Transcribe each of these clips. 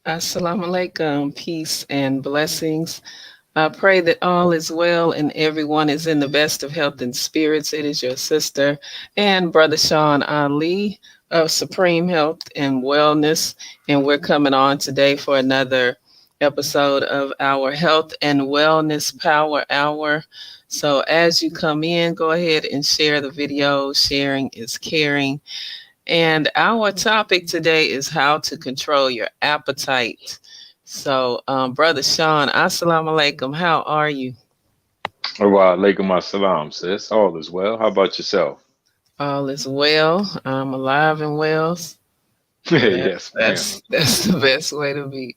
Assalamu alaikum, peace and blessings. I pray that all is well and everyone is in the best of health and spirits. It is your sister and brother Sean Ali of Supreme Health and Wellness, and we're coming on today for another episode of our Health and Wellness Power Hour. So, as you come in, go ahead and share the video. Sharing is caring. And our topic today is how to control your appetite. So, Brother Sean, Assalamu alaikum. How are you? Wa alaikum assalam, sis. All is well. How about yourself? All is well. I'm alive and well. So that's Yes, ma'am. that's that's the best way to be.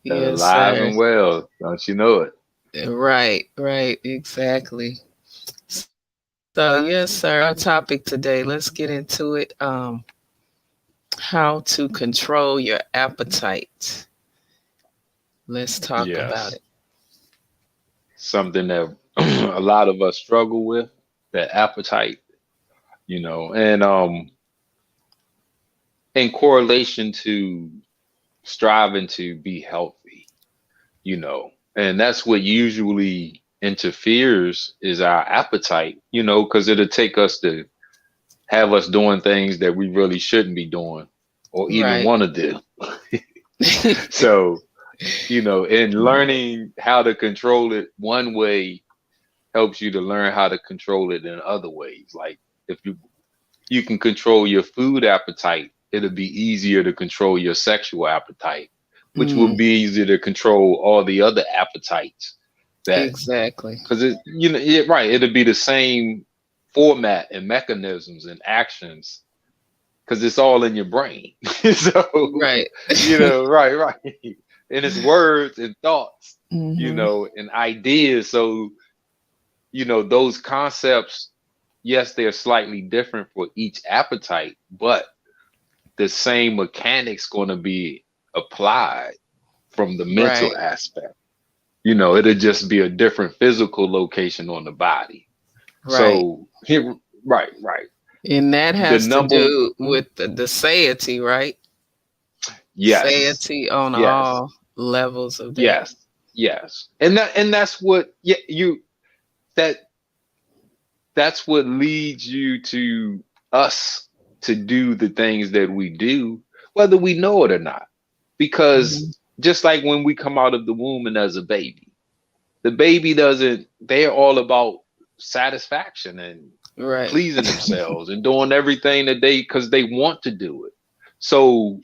Yes, Alive sir. and well. Don't you know it? Right, right, exactly. So, yes, sir. Our topic today. Let's get into it. How to control your appetite. Let's talk about Yes. it. Something that a lot of us struggle with, that appetite, and in correlation to striving to be healthy, and that's what usually interferes is our appetite, because it'll take us to have us doing things that we really shouldn't be doing or even Right. want to do. So, in learning how to control it one way helps you to learn how to control it in other ways. Like if you can control your food appetite, it'll be easier to control your sexual appetite, which will Mm, be easier to control all the other appetites that exactly. because right, it'll be the same format and mechanisms and actions because it's all in your brain. So, Right. right. And it's words and thoughts, Hmm. and ideas. So, those concepts, yes, they're slightly different for each appetite, but the same mechanics going to be applied from the mental Right. aspect. It'll just be a different physical location on the body. Right. So here, right. And that The has to number, do mhm. with the satiety, right? Yes, Satiety on yes, all levels of that. yes, yes, and that's what, yeah, that that's what leads you to us to do the things that we do, whether we know it or not. Hmm. Because just like when we come out of the womb and as a baby, the baby doesn't, they're all about satisfaction and Right. pleasing themselves and doing everything that because they want to do it. So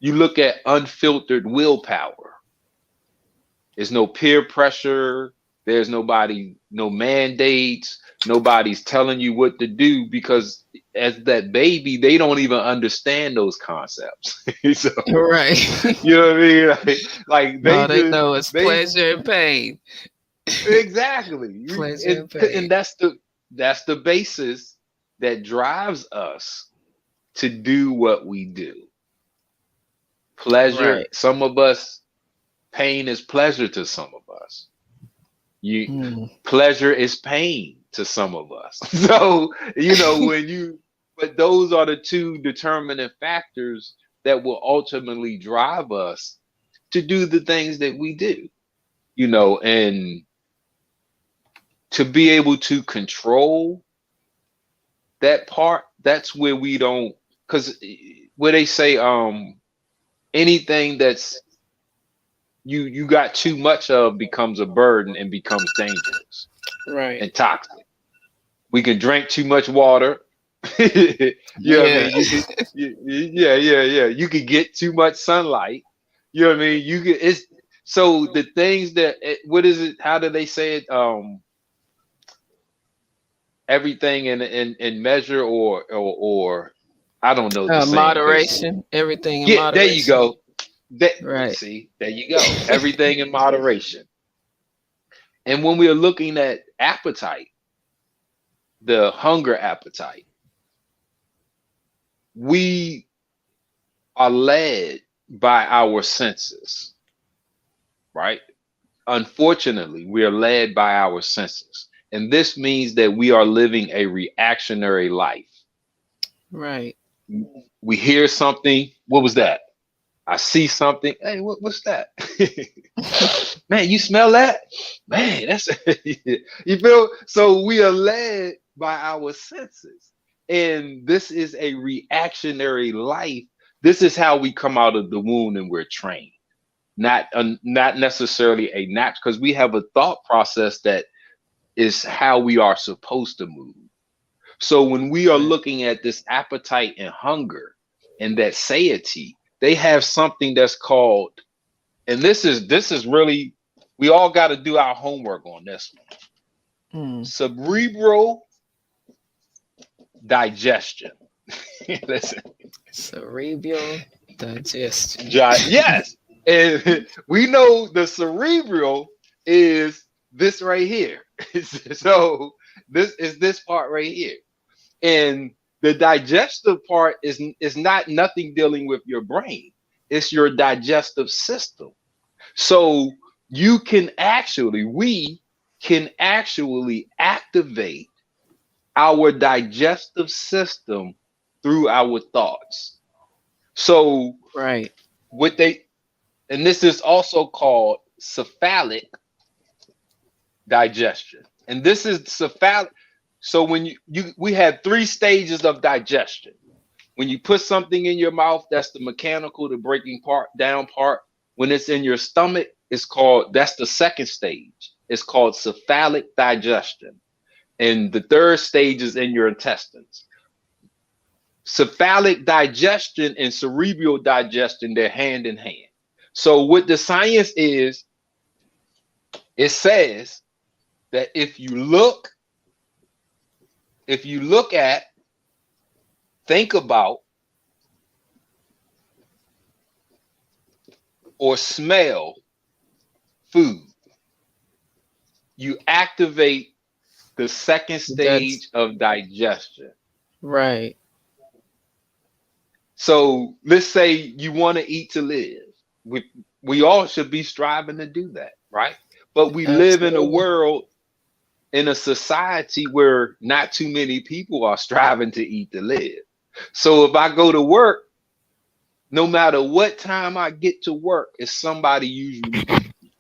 you look at unfiltered willpower. There's no peer pressure. There's nobody, no mandates. Nobody's telling you what to do because as that baby, they don't even understand those concepts. So Right. you know what I mean? Like they All they just know is they pleasure and pain. exactly. Pleasure and And pain. that's the basis that drives us to do what we do. Pleasure. Right. Some of us, pain is pleasure to some of us. You Mm. pleasure is pain to some of us. So, when but those are the two determining factors that will ultimately drive us to do the things that we do, and to be able to control that part, that's where we don't, because where they say, anything that's you got too much of becomes a burden and becomes dangerous Right. and toxic. We can drink too much water. You know what I Yeah. mean? Yeah. You could get too much sunlight. You know what I mean? You get it's so the things that what is it? How do they say it? Everything in measure or I don't know the saying because Moderation. Everything in yeah, there you moderation. go. That Right. see, there you go. Everything in moderation. And when we are looking at appetite, the hunger appetite, we are led by our senses, right? Unfortunately, we are led by our senses. And this means that we are living a reactionary life. Right. We hear something, what was that? I see something. Hey, what's that? Man, you smell that? Man, that's you feel. So we are led by our senses, and this is a reactionary life. This is how we come out of the womb, and we're trained. Not necessarily a natural, because we have a thought process that is how we are supposed to move. So when we are Right. looking at this appetite and hunger and that satiety, they have something that's called, and this is really, we all got to do our homework on this one. Mm. Cerebral digestion. Listen, Cerebral digestion. yes, and we know the cerebral is this right here. So this is this part right here. And the digestive part is not nothing dealing with your brain. It's your digestive system. So we can actually activate our digestive system through our thoughts. So Right. what they, and this is also called cephalic digestion. And this is cephalic. So when we have three stages of digestion. When you put something in your mouth, that's the mechanical, the breaking part, down part. When it's in your stomach, that's the second stage. It's called cephalic digestion. And the third stage is in your intestines. Cephalic digestion and cerebral digestion, they're hand in hand. So what the science is, it says that if you look at, think about, or smell food, you activate the second That's stage of digestion. right. So let's say you want to eat to live. We all should be striving to do that, right? But we live in a Absolutely. world, in a society where not too many people are striving to eat to live. So if I go to work, no matter what time I get to work, it's somebody usually eating.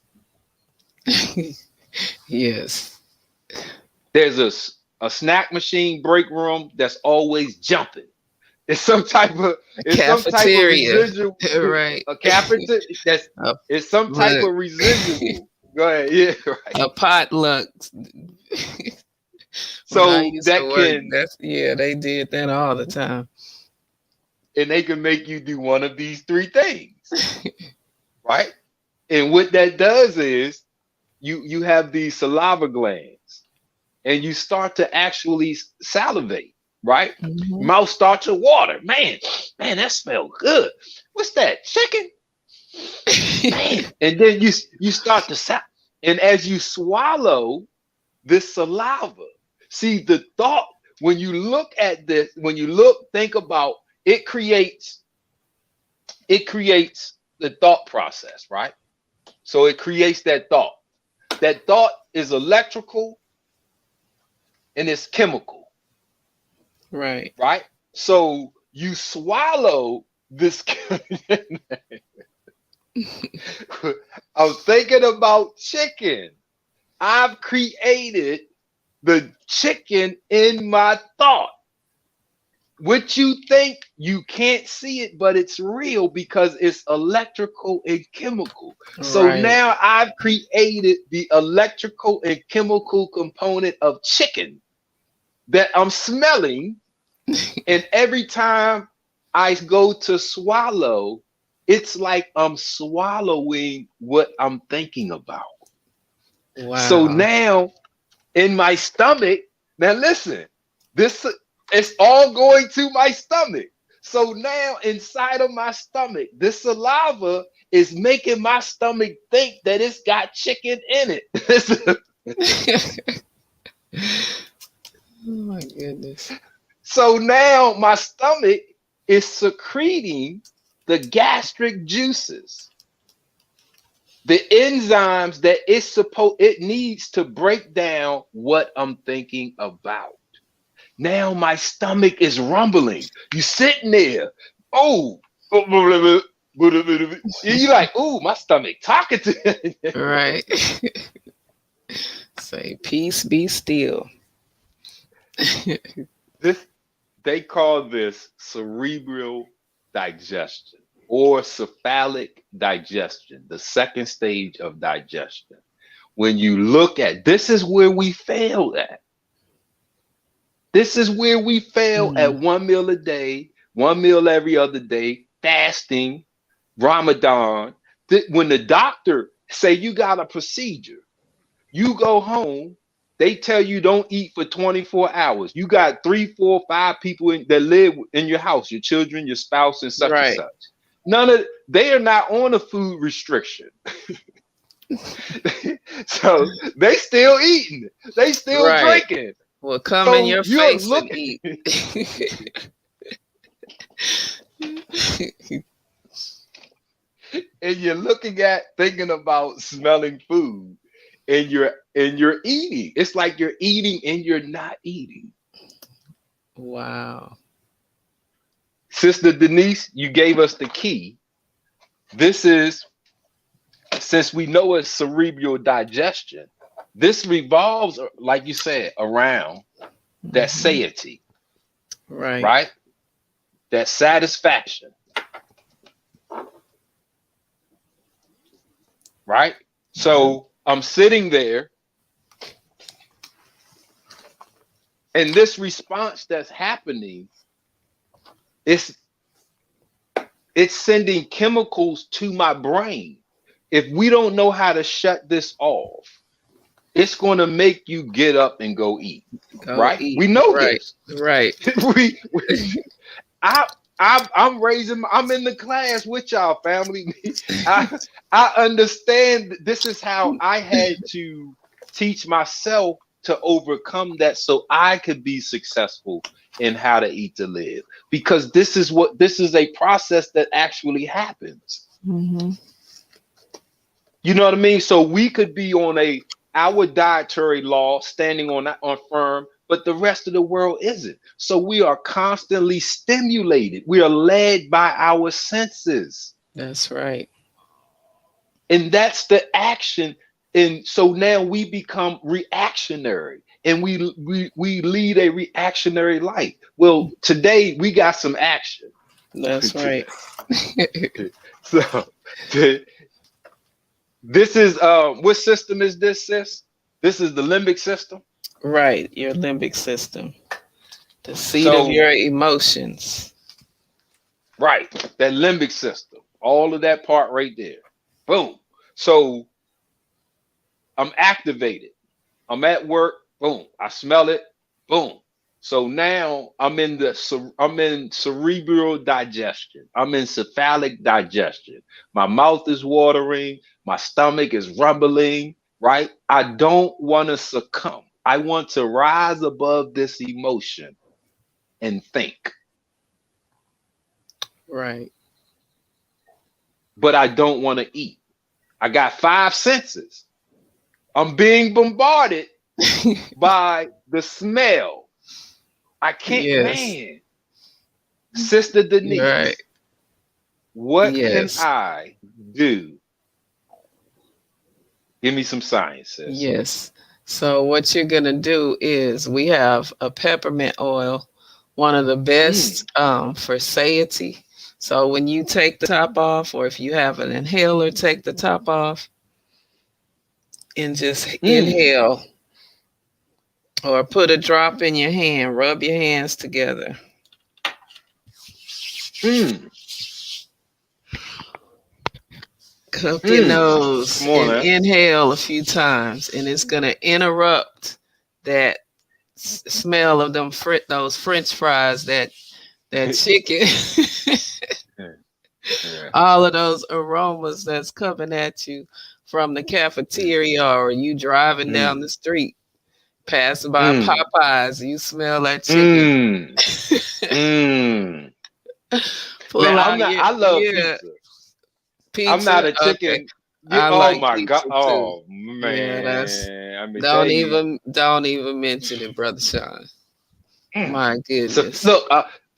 Yes. There's a snack machine break room that's always jumping. It's some type of A it's some type of cafeteria. residual, Right. a cafeteria that's A, it's some type look, of residual. Go ahead, yeah, right. a potluck. When I So used to that work, can, they did that all the time. and they can make you do one of these three things, right? And what that does is you have these saliva glands, and you start to actually salivate, right? Mhm. Mouth start to water. Man, that smells good. What's that? Chicken? Man. And then you start to and as you swallow this saliva, see the thought, when you look at this, think about, it creates the thought process, right? So it creates that thought. That thought is electrical and it's chemical, Right. right? So you swallow this. I'm thinking about chicken. I've created the chicken in my thought. What you think, you can't see it, but it's real because it's electrical and chemical. So Right. now I've created the electrical and chemical component of chicken that I'm smelling. And every time I go to swallow, it's like I'm swallowing what I'm thinking about. So Wow. now in my stomach, now listen, this it's all going to my stomach. So now inside of my stomach, this saliva is making my stomach think that it's got chicken in it. Oh my goodness. So now my stomach is secreting the gastric juices, the enzymes that it needs to break down what I'm thinking about. Now my stomach is rumbling. You sitting there. Oh, You're like, ooh, my stomach talking to me. Right. Say, peace, be still. This they call this cerebral digestion or cephalic digestion, the second stage of digestion. When you look at this is where we fail at. This is where we fail at Mm, one meal a day, one meal every other day, fasting, Ramadan. When the doctor say you got a procedure, you go home, they tell you don't eat for 24 hours. You got 3, 4, 5 people that live in your house, your children, your spouse, and such and right. such. They are not on a food restriction. So they still eating, they still Right. drinking. Will come in So your you're face and looking eat. and you're looking at thinking about smelling food and you're eating. It's like you're eating and you're not eating. Wow. Sister Denise, you gave us the key. This is, since we know it's cerebral digestion, this revolves, like you said, around that Mhm. satiety, Right. right? That satisfaction, right? Mhm. So I'm sitting there, and this response that's happening is it's sending chemicals to my brain. If we don't know how to shut this off, it's going to make you get up and go eat, Go right? eat. We know Right. this. Right. we I, I'm in the class with y'all, family. I, I understand this is how I had to teach myself to overcome that so I could be successful in how to eat to live. Because this is a process that actually happens. Hmm. You know what I mean? So we could be on our dietary law standing on firm, but the rest of the world isn't. So we are constantly stimulated. We are led by our senses. That's right. And that's the action. And so now we become reactionary and we lead a reactionary life. Well, today we got some action. That's right. So this is what system is this, sis? This is the limbic system. Right. Your limbic system, the seat of So your emotions. right, that limbic system, all of that part right there. Boom. So I'm activated. I'm at work. Boom. I smell it. Boom. So now I'm in cerebral digestion. I'm in cephalic digestion. My mouth is watering. My stomach is rumbling. Right. I don't want to succumb. I want to rise above this emotion and think, Right. but I don't want to eat. I got 5 senses. I'm being bombarded by the smell. I can't, Yes. man. Sister Right. Denise, what can Yes. I do? Give me some science, sis. Yes. So what you're gonna do is we have a peppermint oil, one of the Mm, best for satiety. So when you take the top off, or if you have an inhaler, take the top off and just mm, inhale, or put a drop in your hand. Rub your hands together. mm, Cup your mm. nose Come on, and man. inhale a few times, and it's gonna interrupt that smell of those French fries, that chicken, Yeah. all of those aromas that's coming at you from the cafeteria, or you driving down Mm, the street, passing by mm, Popeyes, you smell that chicken. mm, mm. Pull Now out your I love yeah pizza. I'm not pizza. a Okay, chicken. I Oh like my God. pizza too. Oh Yeah, that's man. Let me tell don't you. even don't even mention it, brother Sean. Mm. My So goodness. look,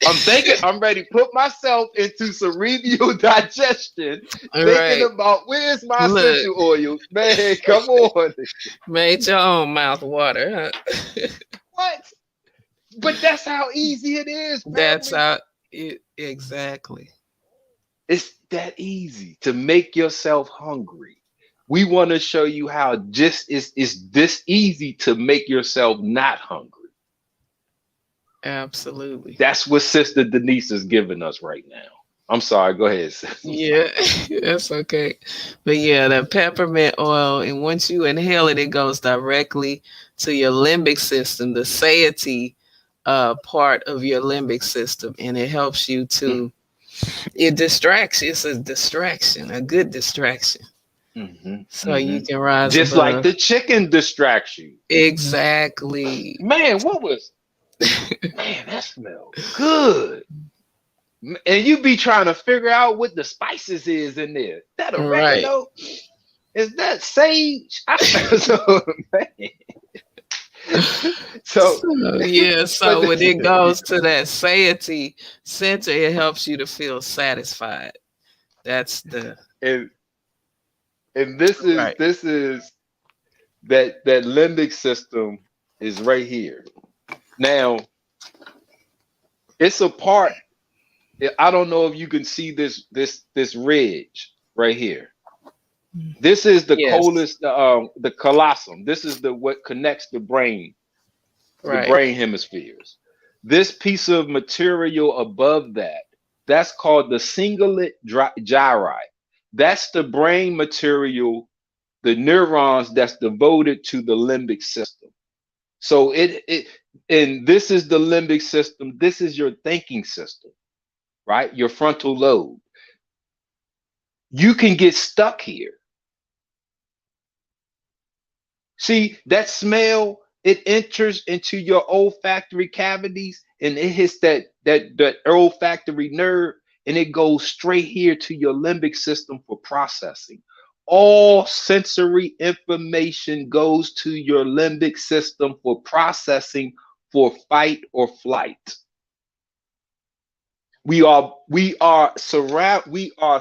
I'm thinking, I'm ready to put myself into cerebral digestion, All thinking right. about where's my Look, essential oils. Man, come on. made your own mouth water, huh? What? But that's how easy it is, That's family. how it exactly. It's that easy to make yourself hungry. We want to show you how just it's this easy to make yourself not hungry. Absolutely. That's what Sister Denise is giving us right now. I'm sorry, go ahead, sis. Yeah, that's okay. But yeah, the peppermint oil, and once you inhale it, it goes directly to your limbic system, the satiety part of your limbic system, and it helps you to, it distracts you. It's a distraction, a good distraction. Hmm. So Hmm. you can rise Just like above. the chicken distracts you. Exactly. Man, what was man, that smelled good. And you be trying to figure out what the spices is in there. That Right. oregano? Is that sage? So, man. So, So, yeah, but so when it goes to that satiety center, it helps you to feel satisfied. That's the and and this is that limbic system is right here. Now, it's a part. I don't know if you can see this ridge right here. This is the yes, coldest, the colossum. This is the what connects the right. brain hemispheres. This piece of material above that, that's called the cingulate gyri. That's the brain material, the neurons that's devoted to the limbic system. So and this is the limbic system. This is your thinking system, right? Your frontal lobe. You can get stuck here. See, that smell, it enters into your olfactory cavities and it hits that olfactory nerve and it goes straight here to your limbic system for processing. All sensory information goes to your limbic system for processing for fight or flight. We are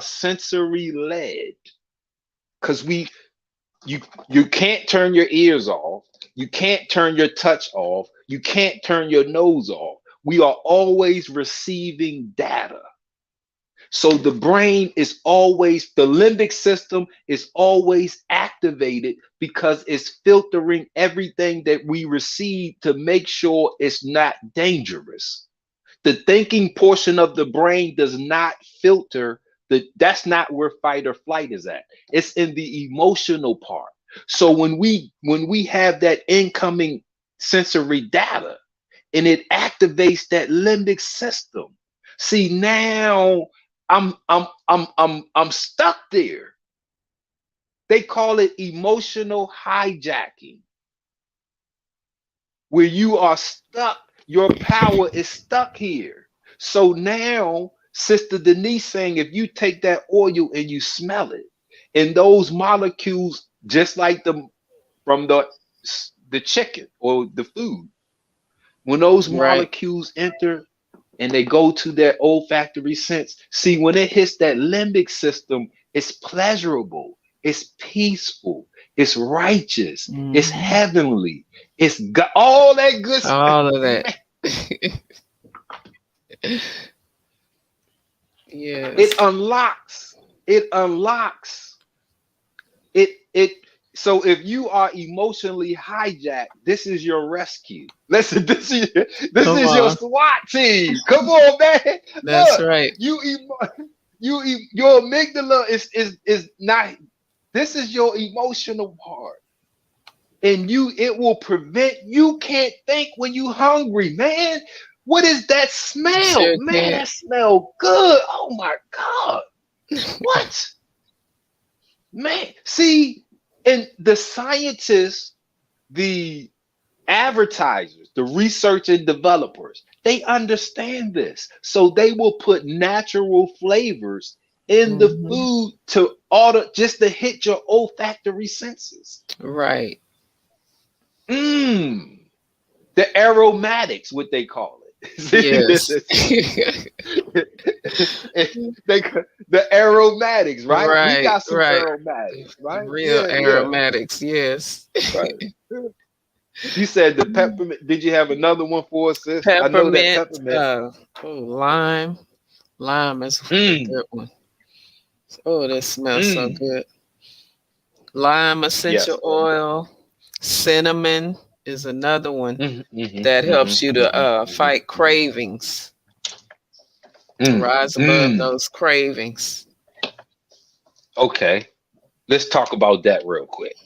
sensory led because you you can't turn your ears off, you can't turn your touch off, you can't turn your nose off. We are always receiving data. So the brain is always, the limbic system is always activated because it's filtering everything that we receive to make sure it's not dangerous. The thinking portion of the brain does not filter. That's not where fight or flight is at. It's in the emotional part. So when we have that incoming sensory data and it activates that limbic system, see now I'm stuck there. They call it emotional hijacking, where you are stuck. Your power is stuck here. So now, Sister Denise saying, if you take that oil and you smell it, and those molecules, just like from the chicken or the food, when those Right. molecules enter and they go to their olfactory sense, see when it hits that limbic system, it's pleasurable, it's peaceful, it's righteous, it's Hmm. heavenly, it's got all that good stuff. All of that. Man, it Yes. unlocks. It unlocks. It so if you are emotionally hijacked, this is your rescue. Listen, this Come is your on. SWAT team. Come on, man. That's Look, right. your amygdala is not. This is your emotional part, and it will prevent. You can't think when you hungry, man. What is that smell, Sure man? can. That smell good. Oh my god, what? Man, see, and the scientists, the advertisers, the research and developers, they understand this. So they will put natural flavors in the Hmm. food to order just to hit your olfactory senses. Right. Mmm. The aromatics, what they call it. See, Yes. they, the aromatics, right? We Right, got some right. aromatics, right? Real Yeah, yeah, aromatics, yes. right. Yeah. You said the peppermint. Did you have another one for us, sis? I know that Peppermint, peppermint. lime. Lime is a Mm, good one. Oh, this smells so mm. good. Lime essential Yes. oil. Cinnamon is another one Mm, mhm, that mhm, helps you to mhm, mhm, fight mhm. cravings, to Mm, rise above mm. those cravings. Okay, let's talk about that real quick.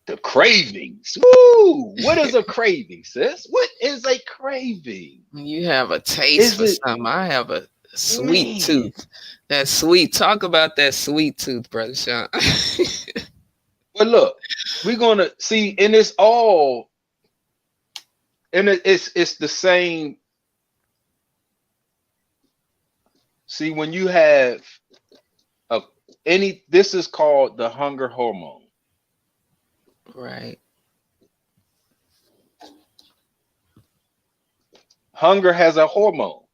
The cravings. Woo! What is a craving, sis? What is a craving? When you have a taste Is for it something, I have a sweet man? tooth. That sweet, talk about that sweet tooth, Brother Sean. Well, look, we're gonna see, and it's all, and it's the same. See, when you have a this is called the hunger hormone. Right. Hunger has a hormone,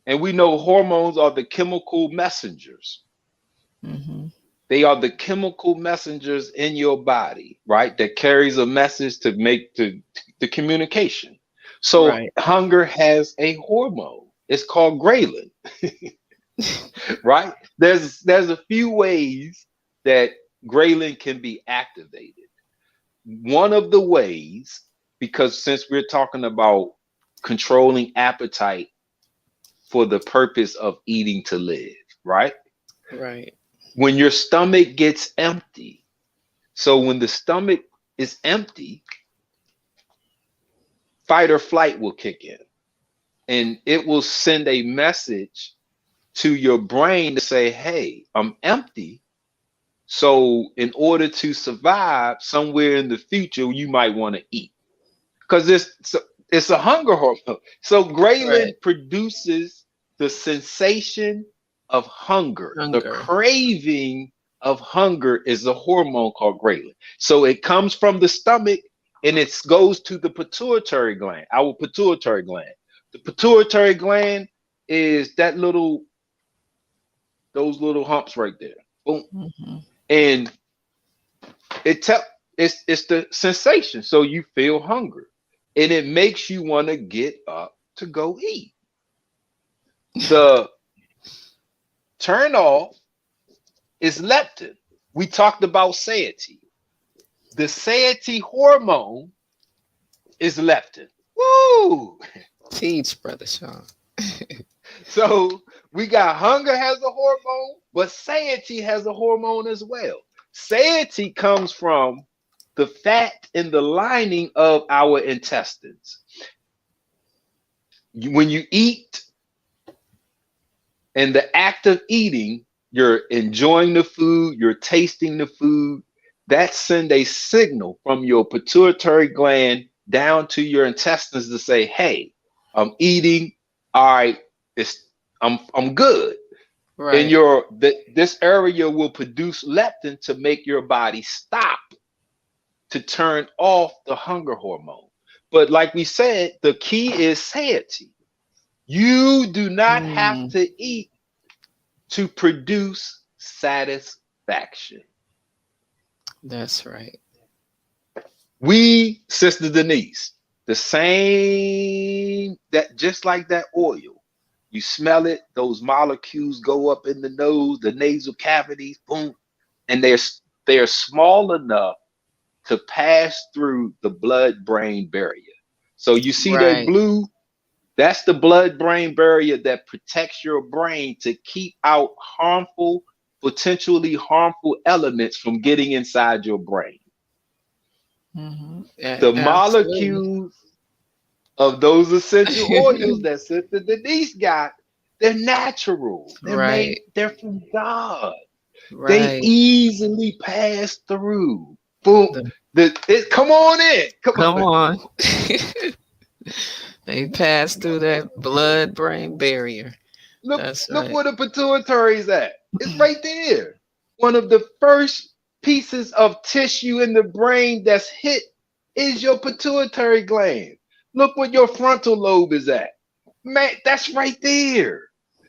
and we know hormones are the chemical messengers. Hmm. They are the chemical messengers in your body, right? That carries a message to make the communication. So Right. hunger has a hormone. It's called ghrelin, right? There's a few ways that ghrelin can be activated. One of the ways, because since we're talking about controlling appetite for the purpose of eating to live, right? Right. When your stomach gets empty, so when the stomach is empty, fight or flight will kick in, and it will send a message to your brain to say, hey, I'm empty. So in order to survive somewhere in the future, you might want to eat, because it's a hunger hormone. So Right. ghrelin produces the sensation of hunger. The Hunger. craving of hunger is a hormone called ghrelin. So it comes from the stomach and it goes to the pituitary gland, our pituitary gland. The pituitary gland is those little humps right there. Boom. Hmm. And it tell it's the sensation. So you feel hunger. And it makes you want to get up to go eat. The turn off is leptin. We talked about satiety. The satiety hormone is leptin. Woo! Teach, Brother Sean. So we got hunger has a hormone, but satiety has a hormone as well. Satiety comes from the fat in the lining of our intestines. When you eat, in the act of eating, you're enjoying the food, you're tasting the food. That send a signal from your pituitary gland down to your intestines to say, "Hey, I'm eating. All right, I'm good." And Right. this area will produce leptin to make your body stop, to turn off the hunger hormone. But like we said, the key is satiety. You do not have Mm, to eat to produce satisfaction. that's right. We, Sister Denise, the same, that just like that oil. You smell it, those molecules go up in the nose, the nasal cavities, boom, and they're small enough to pass through the blood-brain barrier. So you see that Right. blue. That's the blood-brain barrier that protects your brain to keep out harmful, potentially harmful elements from getting inside your brain. Hmm. The Absolutely. molecules of those essential oils that Sister Denise got, they're natural. Right. They're from God. They Right. easily pass through. Boom. The, Come on in. Come come on. on. They pass through that blood brain barrier. That's Look right. where the pituitary's at. It's right there. One of the first pieces of tissue in the brain that's hit is your pituitary gland. Look what your frontal lobe is at. Man, that's right there.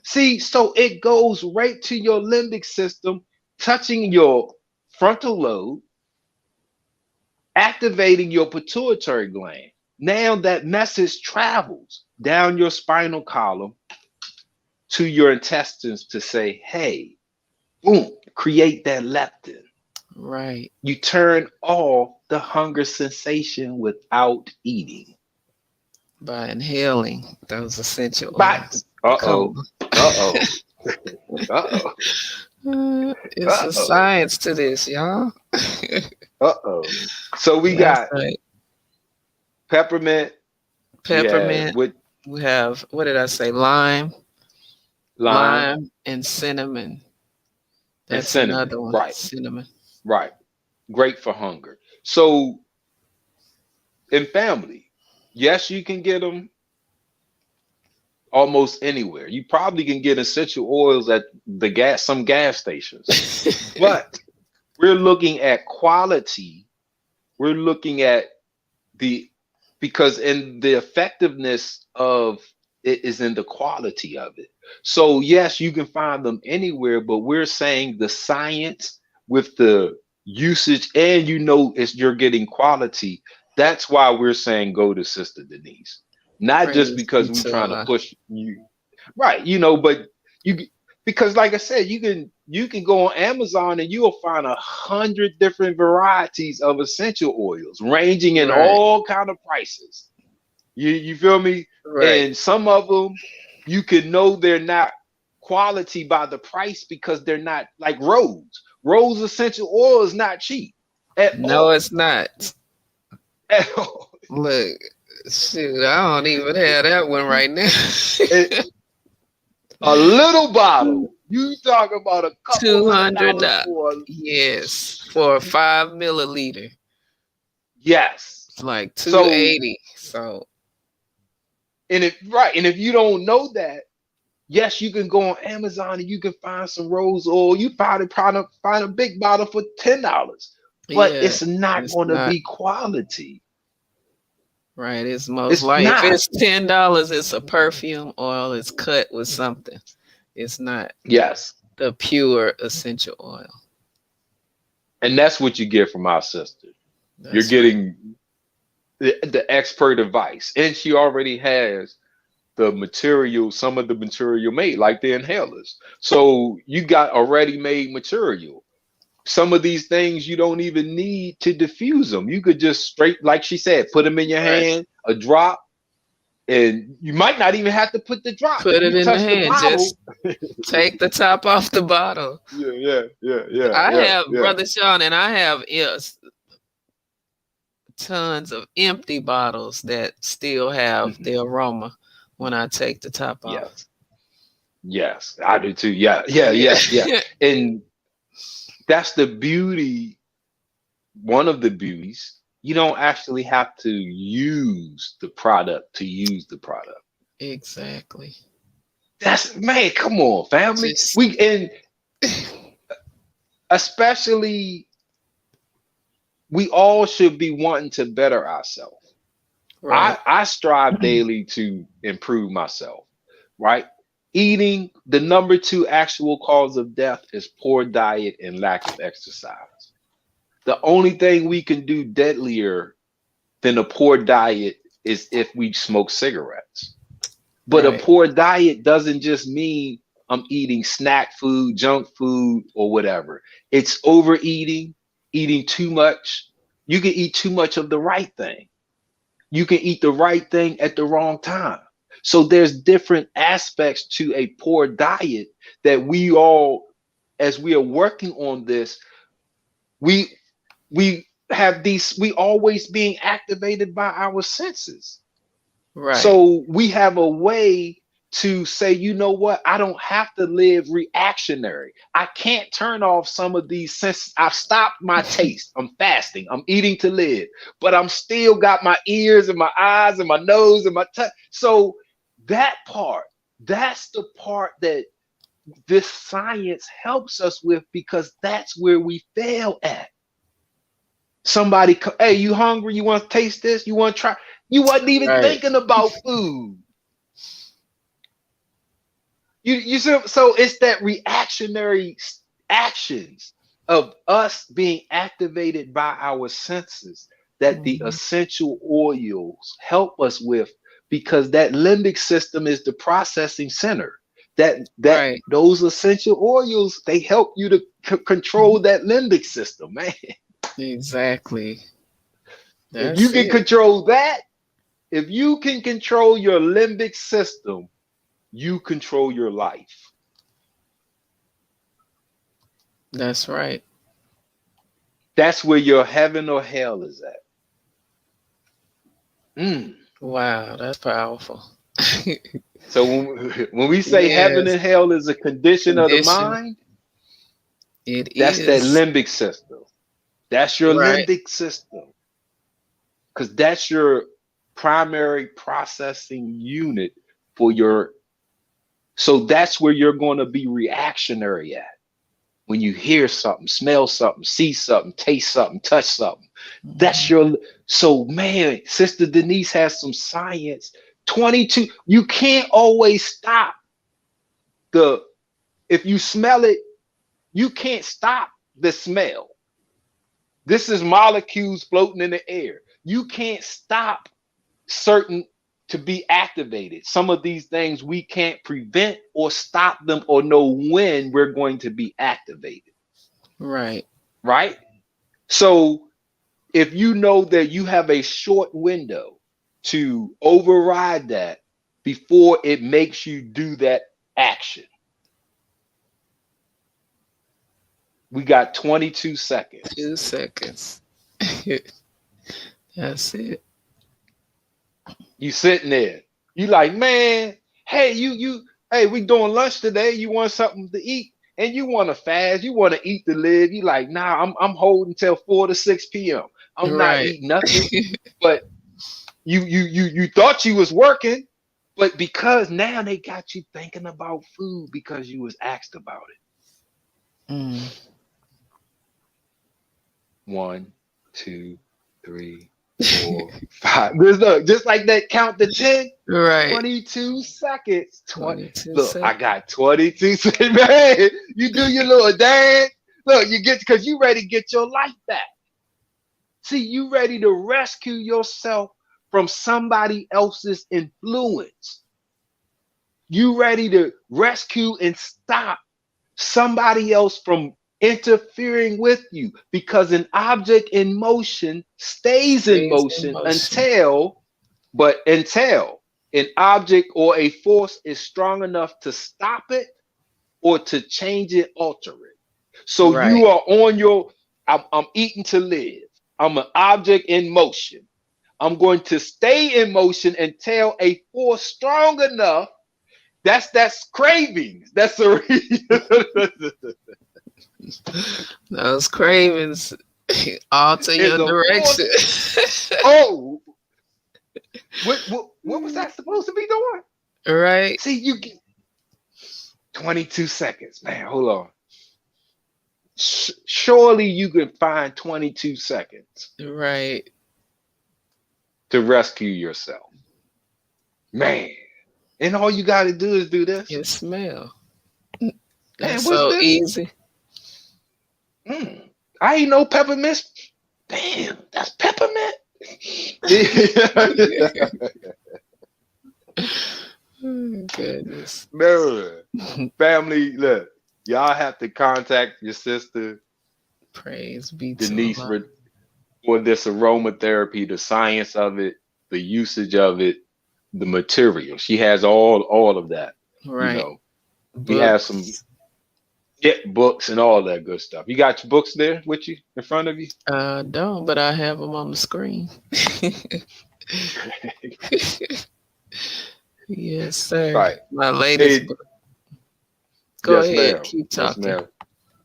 See, so it goes right to your limbic system, touching your frontal lobe, activating your pituitary gland. Now that message travels down your spinal column to your intestines to say, hey, boom, create that leptin. Right. You turn off the hunger sensation without eating. By inhaling those essential But oils. uh-oh, Come uh-oh, uh-oh, it's a uh-oh, science to this, y'all. uh-oh. So we That's got right. peppermint, we have Peppermint. with We have, what did I say? Lime, lime lime, and cinnamon. and That's cinnamon. another one. Right, Cinnamon. right. Great for hunger. So in family, yes, you can get them almost anywhere. You probably can get essential oils at some gas stations. But we're looking at quality. We're looking at the because in the effectiveness of it is in the quality of it. So yes, you can find them anywhere, but we're saying the science with the usage and it's you're getting quality. That's why we're saying go to Sister Denise. Not just Praise be because we're to trying to Allah. push you. Right, but you because like I said, you can go on Amazon and you'll find 100 different varieties of essential oils ranging in Right, all kind of prices. You feel me? right. And some of them you can know they're not quality by the price because they're not like Rose. Rose essential oil is not cheap at No, all. it's not. At all. Look, shoot, I don't even have that one right now. It, a little bottle. You talk about a couple $200. $100 for Yes, for a 5 milliliter. yes. It's like So 280. So and if you don't know that, yes, you can go on Amazon and you can find some rose oil. You probably find a big bottle for $10, but yeah, it's not it's going to not be quality. right. It's most It's like if not. it's $10, it's a perfume oil. It's cut with something. It's not Yes, the pure essential oil. and that's what you get from our sister. You're That's right. getting the expert advice, and she already has the material, some of the material made, like the inhalers. So you got already made material. Some of these things you don't even need to diffuse them. You could just straight, like she said, put them in your Right. hand, a drop, and you might not even have to put the drop. Put If it you in the touch the hand. Just bottle, take the top off the bottle. yeah, yeah, yeah, yeah, I yeah, have, yeah. Brother Sean, and I have, yes, tons of empty bottles that still have Mhm. the aroma when I take the top off. Yes, yes, I do too. Yeah, yeah, Yeah. yeah, yeah. And that's the beauty. One of the beauties, you don't actually have to use the product to use the product. Exactly. That's man, come on, family. Just We and especially we all should be wanting to better ourselves. right. I strive daily to improve myself, right? Eating, the number two actual cause of death is poor diet and lack of exercise. The only thing we can do deadlier than a poor diet is if we smoke cigarettes. But a Right. poor diet doesn't just mean I'm eating snack food, junk food, or whatever. It's overeating, eating too much. You can eat too much of the right thing. You can eat the right thing at the wrong time. So there's different aspects to a poor diet that we all, as we are working on this, we we have these, we always being activated by our senses. Right. So we have a way to say, you know what? I don't have to live reactionary. I can't turn off some of these senses. I've stopped my taste. I'm fasting. I'm eating to live, but I'm still got my ears and my eyes and my nose and my touch. So that part, that's the part that this science helps us with because that's where we fail at. Somebody, hey, you hungry? You want to taste this? You want to try? You wasn't even Right. thinking about food. So it's that reactionary actions of us being activated by our senses that the Mhm. essential oils help us with, because that limbic system is the processing center. That Right. those essential oils, they help you to control that limbic system, man. Exactly. If you That's can it. control that, if you can control your limbic system, you control your life. That's right. That's where your heaven or hell is at. Mm. Wow, that's powerful. So when we say heaven Yes, and hell is a condition of the condition. mind, It that's that is. limbic system. That's your Right. limbic system, because that's your primary processing unit for your. So that's where you're going to be reactionary at. When you hear something, smell something, see something, taste something, touch something, that's Mhm. your. So, man, Sister Denise has some science. 22, you can't always stop the, if you smell it, you can't stop the smell. This is molecules floating in the air. You can't stop certain to be activated. Some of these things we can't prevent or stop them or know when we're going to be activated, Right. right? So if you know that you have a short window to override that before it makes you do that action, we got 22 seconds. 2 seconds. That's it. You sitting there, you like, man, hey, hey, we doing lunch today. You want something to eat? And you want to fast, you want to eat to live. You like, nah, I'm holding till 4 to 6 p.m. I'm not Right. eating nothing. But you thought you was working, but because now they got you thinking about food because you was asked about Mm. it. 1, 2, 3, 4, 5. Look, just like that, count to 10. Right. 22 seconds. 22 Look, I seconds. got 22 seconds. Man, you do your little dance. Look, you get, because you ready to get your life back. See, you ready to rescue yourself from somebody else's influence. You ready to rescue and stop somebody else from interfering with you, because an object in motion stays in Stays in motion motion. until an object or a force is strong enough to stop it or to change it, alter it. So Right. you are on your, I'm eating to live. I'm an object in motion. I'm going to stay in motion until a force strong enough. That's cravings. That's a Those cravings alter is your a direction. force. Oh, what was that supposed to be doing? Right. See, you get 22 seconds, man. Hold on. Surely you can find 22 seconds Right. to rescue yourself, man. And all you got to do is do this. Your smell. Man, That's what's so this? easy. I ain't know peppermint. Damn, that's peppermint. Oh, goodness. No, family, look, y'all have to contact your sister Praise be to Denise Allah. for this aromatherapy, the science of it, the usage of it, the material. She has all of that. You Right. know, we have some Books. books and all that good stuff. You got your books there with you in front of you? Don't, but I have them on the screen. Yes, sir. Right. My latest It, book. Go yes, ahead. ma'am. Keep Yes, talking. ma'am.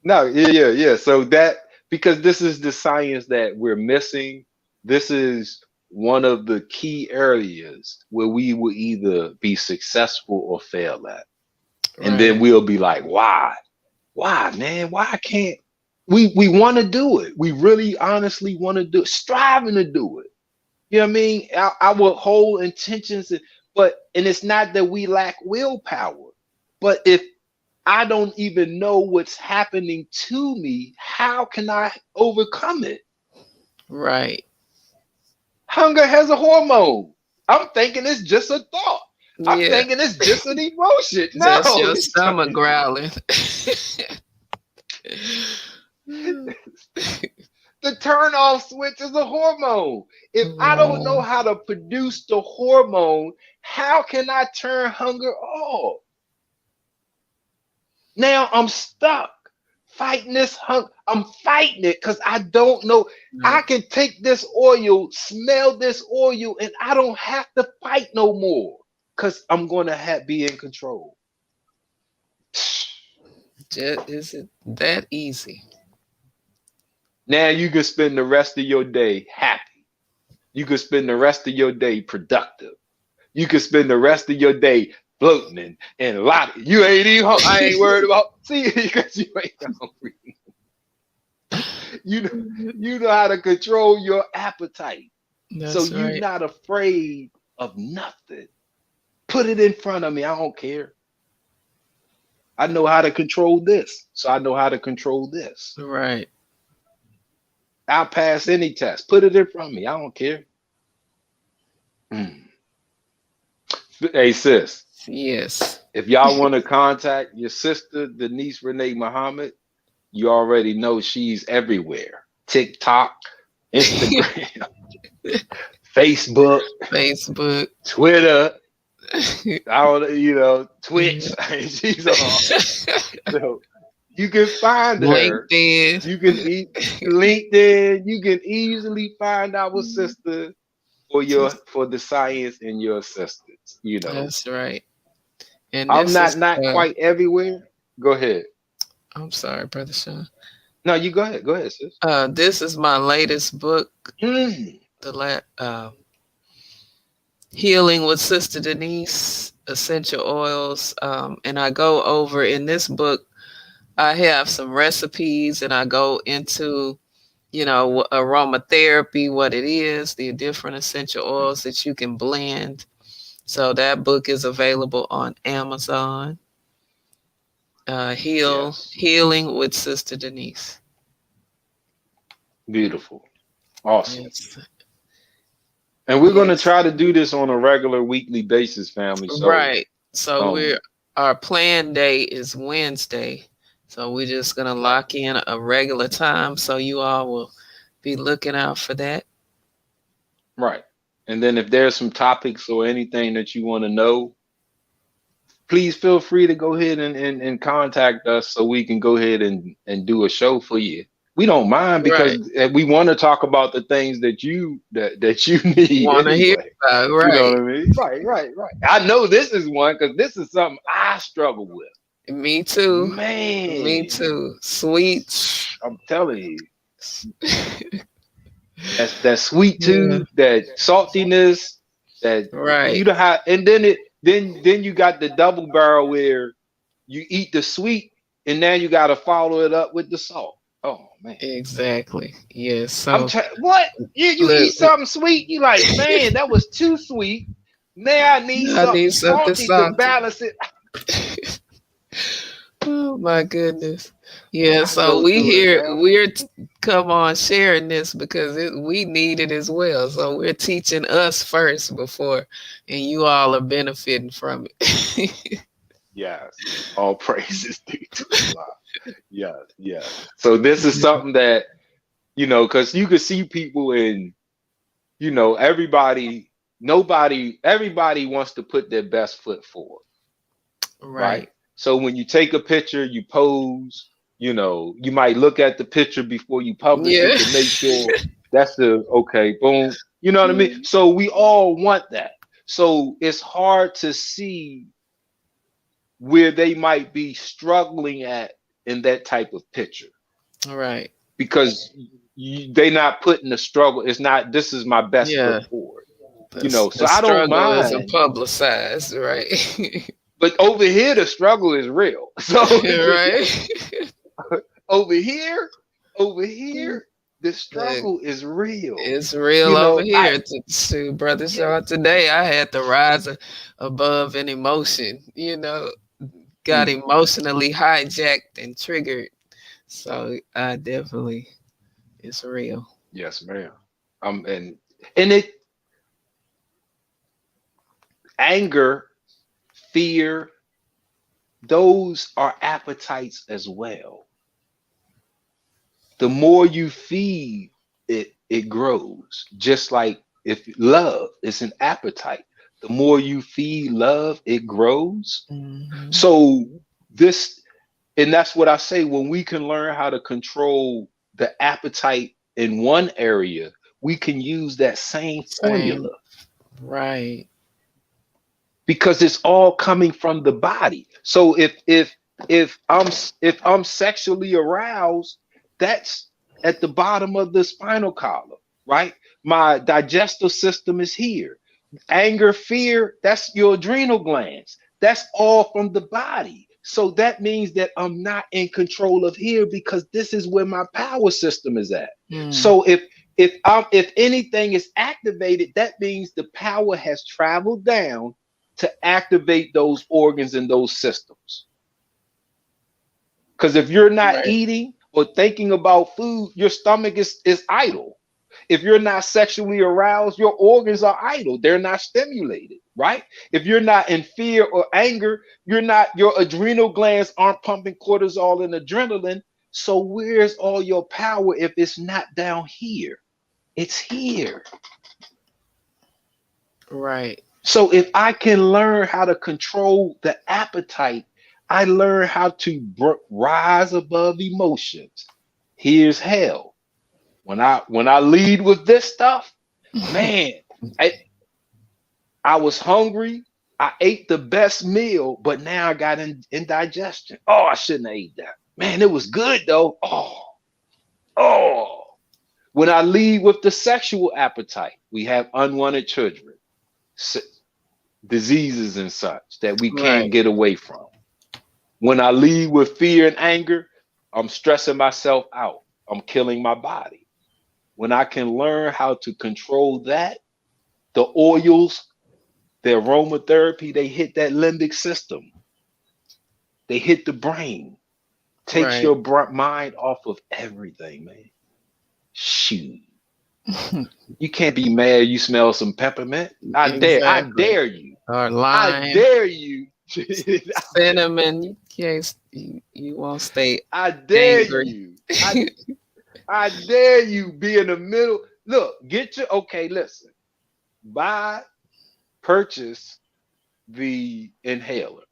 No, yeah. So that, because this is the science that we're missing. This is one of the key areas where we will either be successful or fail at. And Right. then we'll be like, why? Why, man? Why can't we want to do it? We really honestly want to do it, striving to do it. You know what I mean? Our whole intentions, and it's not that we lack willpower, but if I don't even know what's happening to me, how can I overcome it? Right. Hunger has a hormone. I'm thinking it's just a thought. I'm Yeah. thinking it's just an emotion. No, Just your stomach growling. the turn off switch is a hormone. If I don't know Wow. how to produce the hormone, how can I turn hunger off? Now I'm stuck fighting this hunger. I'm fighting it because I don't know. I Right. can take this oil, smell this oil, and I don't have to fight no more because I'm going to be in control. Just, is it that easy? Now you can spend the rest of your day happy. You can spend the rest of your day productive. You can spend the rest of your day floating and a lot. You ain't even hungry. I ain't worried about see because you ain't hungry. You know, you know how to control your appetite. So That's you're right. not afraid of nothing. Put it in front of me. I don't care. I know how to control this. So I know how to control this. Right. I'll pass any test. Put it in front of me. I don't care. Mm. Hey sis, Yes. if y'all want to contact your sister, Denise Renee Muhammad, you already know she's everywhere. TikTok, Instagram, Facebook, Facebook. Twitter, I don't, Twitch. She's on. So you can find her. LinkedIn. You can LinkedIn. You can easily find our sister for the science in your assistance. That's right. And I'm this is not quite everywhere. Go ahead. I'm sorry, Brother Sean. No, you go ahead. Go ahead, sis. This is my latest book, Mm. Healing with Sister Denise, Essential Oils. And I go over in this book, I have some recipes and I go into, aromatherapy, what it is, the different essential oils that you can blend. So that book is available on Amazon. Yes. Healing with Sister Denise. Beautiful. Awesome. Yes. And we're going to Yes. try to do this on a regular weekly basis, family. So, Right. So um, our planned day is Wednesday. So we're just gonna right, lock in a regular time. So you all will be looking out for that. right. And then if there's some topics or anything that you want to know, please feel free to go ahead and contact us so we can go ahead and do a show for you. We don't mind Right. because we want to talk about the things that you need Wanna hear anyway. about it. You know what Right. I mean? Right, right, right. I know this is one because this is something I struggle with. Me too. Me Man, too. Sweets. I'm telling you, that's that sweet Yeah. tooth, that saltiness, that Right. you know how, and then you got the double barrel where you eat the sweet and now you got to follow it up with the salt. Oh man, Exactly. Yes. I'm So trying. What you eat look, something sweet? You like, man, that was too sweet. Now I need I something need something salty to salty. balance it. Oh my goodness. Yeah, I so go through it, family. come on sharing this because we need it as well. So we're teaching us first before, and you all are benefiting from it. Yes, all praises due to Allah. Yes, yes. So this is something that because you could see people in, everybody wants to put their best foot forward, right? Right. So when you take a picture, you pose, you might look at the picture before you publish Yeah. it to make sure that's the okay, boom. You know what I mean? So we all want that. So it's hard to see where they might be struggling at in that type of picture Right. because they not putting the struggle. It's not, this is my best foot Yeah. forward, The so I don't struggle isn't mind. publicized, right? But over here, the struggle is real. So Right. over here, over here, The Look, struggle is real. it's real You over know, here. To Brother yeah, Shaw, today I had to rise above an emotion, got mm, emotionally hijacked and triggered. So I definitely, it's real. yes, ma'am. And it anger, fear, those are appetites as well. The more you feed it, it grows. Just like if love is an appetite, the more you feed love, it grows. Hmm. So this, and that's what I say, when we can learn how to control the appetite in one area, we can use that same Same. formula Right. because it's all coming from the body. So if I'm sexually aroused, that's at the bottom of the spinal column, right? My digestive system is here. Anger, fear, that's your adrenal glands. That's all from the body. So that means that I'm not in control of here because this is where my power system is at. Mm. So if anything is activated, that means the power has traveled down to activate those organs and those systems. Because if you're not Right. eating or thinking about food, your stomach is idle. If you're not sexually aroused, your organs are idle. They're not stimulated, right? If you're not in fear or anger, your adrenal glands aren't pumping cortisol and adrenaline. So where's all your power if it's not down here? It's here. Right. So if I can learn how to control the appetite, I learn how to rise above emotions. Here's hell. When I lead with this stuff, man, I, I was hungry. I ate the best meal, but now I got indigestion. Oh, I shouldn't have ate that. Man, it was good though. Oh. When I lead with the sexual appetite, we have unwanted children, diseases and such that we can't Right. get away from. When I lead with fear and anger, I'm stressing myself out. I'm killing my body. When I can learn how to control that, the oils, the aromatherapy, they hit that limbic system. They hit the brain. Takes Right. your mind off of everything, man. Shoot. You can't be mad you smell some peppermint. I Exactly. dare you. Or I lime, dare you. cinnamon. You can't. You won't stay I dare angry. you. I dare you be in the middle. Look, okay, listen. Buy, purchase the inhaler,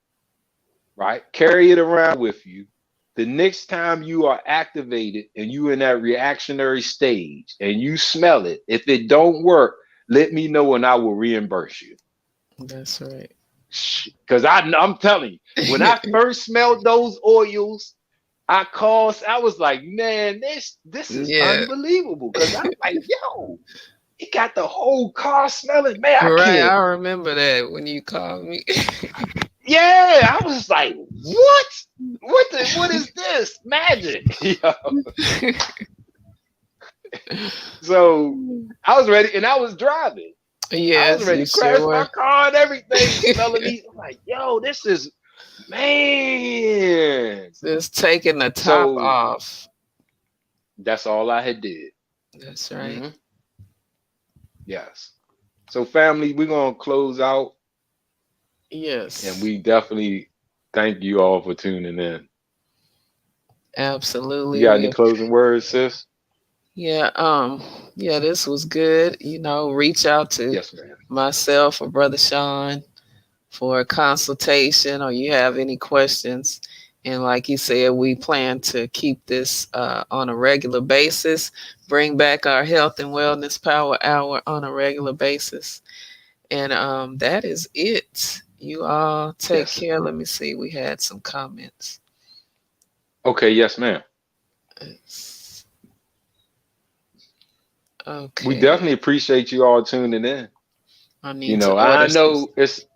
right? Carry it around with you. The next time you are activated and you in that reactionary stage and you smell it, if it don't work, let me know and I will reimburse you. That's right. Because I'm telling you, when I first smelled those oils, I was like, man, this is Yeah. unbelievable. Because I'm like, yo, it got the whole car smelling. Man, I Right. can't. I remember that when you called me. Yeah, I was like, what? What is this? Magic. Yo. So I was ready and I was driving. I was Yes, ready you to crash sure my were. car and everything, smelling these. I'm like, yo, this is man. Just taking the top So off. that's all I had did. That's right. Hmm. Yes. So family, we're gonna close out and Yes, we definitely thank you all for tuning in. You absolutely. got any closing words, sis? Yeah, yeah, this was good. Reach out to Yes, ma'am. myself or Brother Sean for a consultation, or you have any questions. And like you said, we plan to keep this on a regular basis, bring back our health and wellness power hour on a regular basis. And that is it. You all take Yes. care. Let me see. We had some comments. Okay, yes, ma'am. We Okay. definitely appreciate you all tuning in. I You need to know, I order some. know it's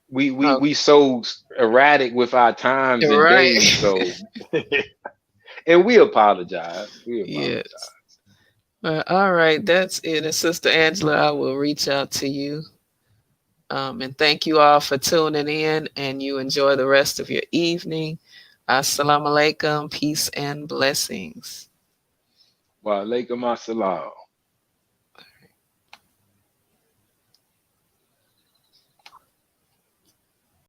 we Oh, we so erratic with our times and right. days, so And we apologize. We Yes. apologize. All right, that's it. And Sister Angela, I will reach out to you. And thank you all for tuning in, and you enjoy the rest of your evening. Assalamu alaikum, peace and blessings. Wa alaikum assalam.